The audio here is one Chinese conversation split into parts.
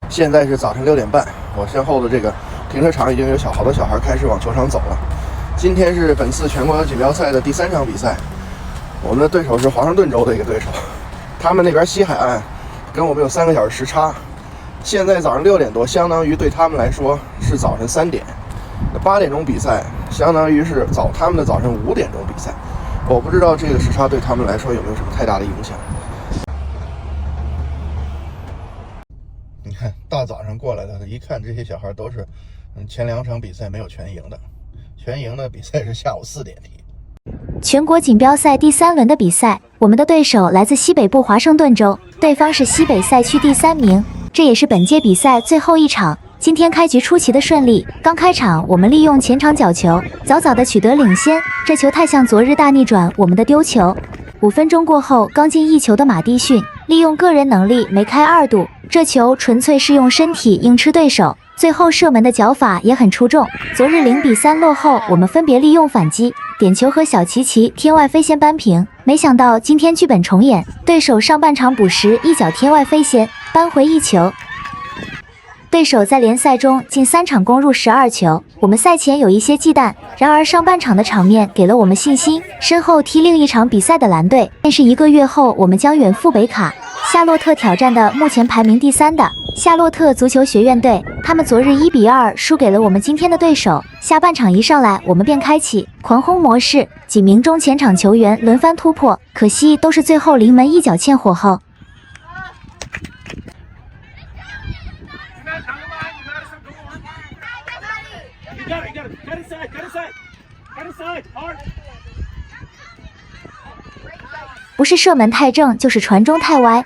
现在是早晨6点半，我身后的这个停车场已经有好多小孩开始往球场走了。今天是本次全国锦标赛的第3场比赛，我们的对手是华盛顿州的一个对手，他们那边西海岸跟我们有3个小时时差。现在早上6点多，相当于对他们来说是早晨3点。8点钟比赛，相当于是他们的早晨5点钟比赛。我不知道这个时差对他们来说有没有什么太大的影响。你看，大早上过来的，一看这些小孩都是，前2场比赛没有全赢的，全赢的比赛是下午4点踢。全国锦标赛第3轮的比赛，我们的对手来自西北部华盛顿州，对方是西北赛区第3名，这也是本届比赛最后一场。今天开局出奇的顺利，刚开场我们利用前场角球，早早的取得领先，这球太像昨日大逆转我们的丢球。5分钟过后，刚进1球的马蒂逊利用个人能力梅开2度，这球纯粹是用身体硬吃对手，最后射门的脚法也很出众。昨日0比3落后，我们分别利用反击、点球和小齐齐天外飞仙扳平，没想到今天剧本重演，对手上半场补时一脚天外飞仙扳回1球。对手在联赛中近3场攻入12球，我们赛前有一些忌惮，然而上半场的场面给了我们信心。身后踢另一场比赛的蓝队，便是1个月后我们将远赴北卡夏洛特挑战的目前排名第3的夏洛特足球学院队，他们昨日1比2输给了我们今天的对手。下半场一上来，我们便开启狂轰模式，几名中前场球员轮番突破，可惜都是最后临门一脚欠火候。不是射门太正，就是传中太歪。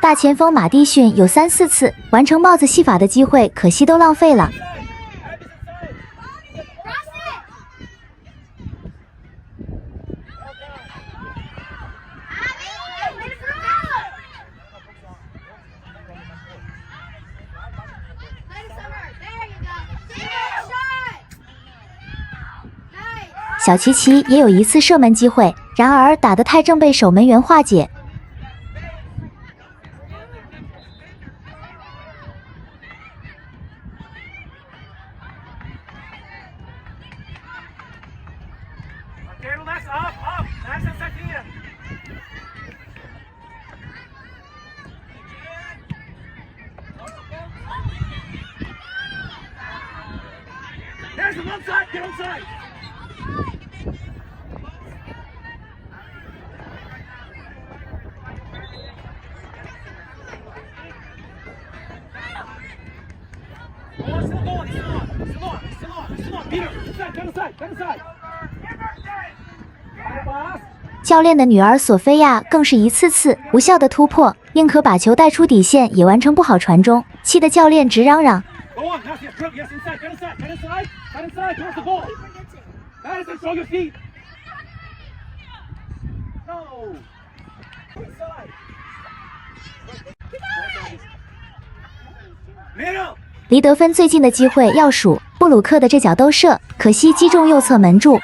大前锋马蒂逊有3、4次完成帽子戏法的机会，可惜都浪费了。小齐齐也有1次射门机会，然而打得太正被守门员化解。教练的女儿索菲亚更是一次次无效的突破，宁可把球带出底线，也完成不好传中，气得教练直嚷嚷。离得分最近的机会要数布鲁克的这脚兜射，可惜击中右侧门柱。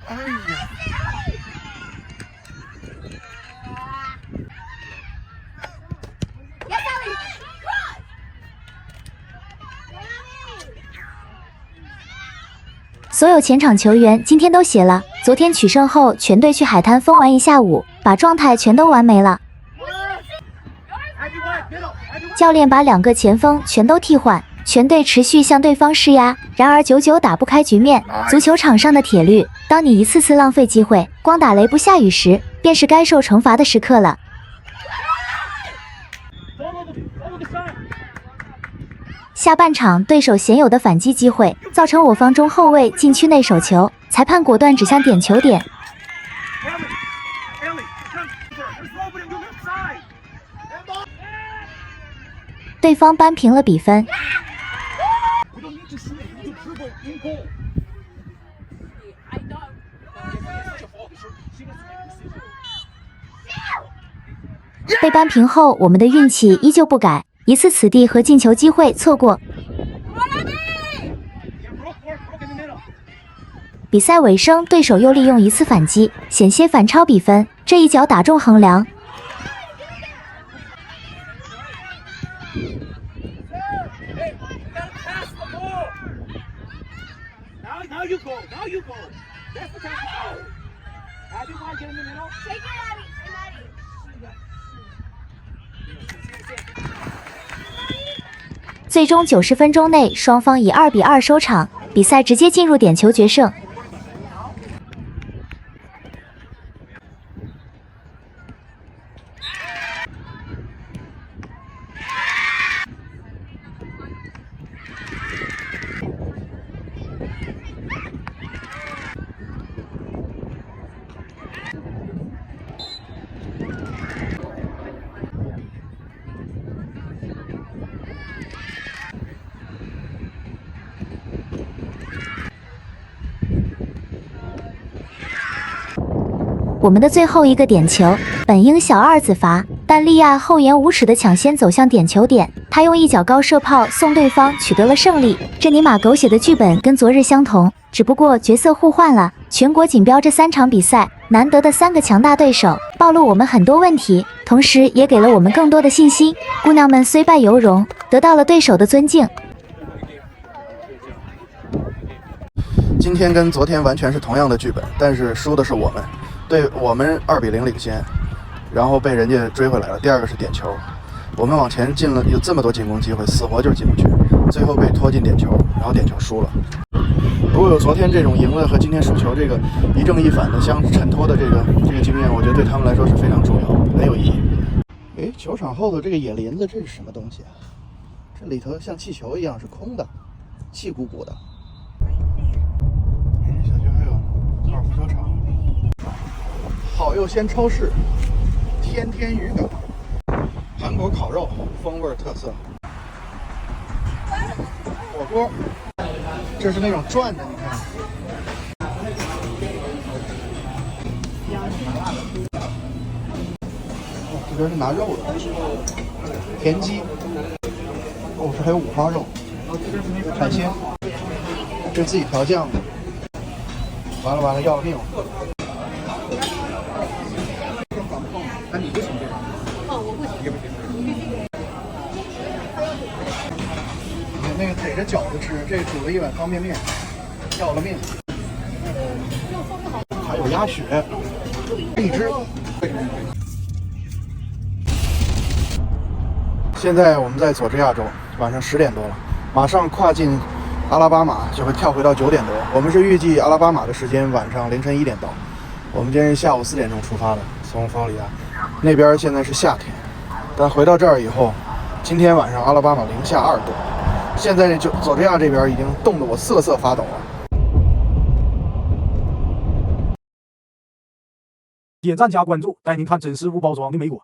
哎呀！所有前场球员今天都歇了，昨天取胜后，全队去海滩疯玩一下午，把状态全都玩没了。教练把2个前锋全都替换，全队持续向对方施压，然而久久打不开局面。足球场上的铁律，当你一次次浪费机会，光打雷不下雨时，便是该受惩罚的时刻了。下半场对手鲜有的反击机会，造成我方中后卫禁区内手球，裁判果断指向点球点。对方扳平了比分。被扳平后，我们的运气依旧不改，一次此地和进球机会错过。比赛尾声，对手又利用一次反击，险些反超比分，这一脚打中横梁。最终90分钟内，双方以2比2收场，比赛直接进入点球决胜。我们的最后一个点球，本应小二子罚，但利亚厚颜无耻地抢先走向点球点，他用一脚高射炮送对方取得了胜利。这尼玛狗血的剧本跟昨日相同，只不过角色互换了。全国锦标这3场比赛，难得的3个强大对手，暴露我们很多问题，同时也给了我们更多的信心。姑娘们虽败犹荣，得到了对手的尊敬。今天跟昨天完全是同样的剧本，但是输的是我们。对我们2比0领先，然后被人家追回来了。第二个是点球，我们往前进了有这么多进攻机会，死活就是进不去，最后被拖进点球，然后点球输了。如果有昨天这种赢了和今天输球这个一正一反的相衬托的这个经验，我觉得对他们来说是非常重要，很有意义。哎，球场后头这个野林子这是什么东西啊？这里头像气球一样是空的，气鼓鼓的。小区还有高尔夫球场。好又鲜超市，天天渔港，韩国烤肉，风味特色，火锅，这是那种转的，你看。哦，这边是拿肉的，田鸡。哦，这还有五花肉，海鲜，这自己调酱的。完了，要了命了！那你不行这个？哦，我不行。你不行。你那个逮着饺子吃，这煮了一碗方便面，要了命。还有鸭血，荔枝。现在我们在佐治亚州，晚上10点多了，马上跨进阿拉巴马，就会跳回到9点多。我们是预计阿拉巴马的时间晚上凌晨1点到，我们今天是下午4点钟出发的，从佛罗里达。那边现在是夏天，但回到这儿以后，今天晚上阿拉巴马零下2度，现在就佐治亚这边已经冻得我瑟瑟发抖了。点赞加关注，带您看真实无包装的美国。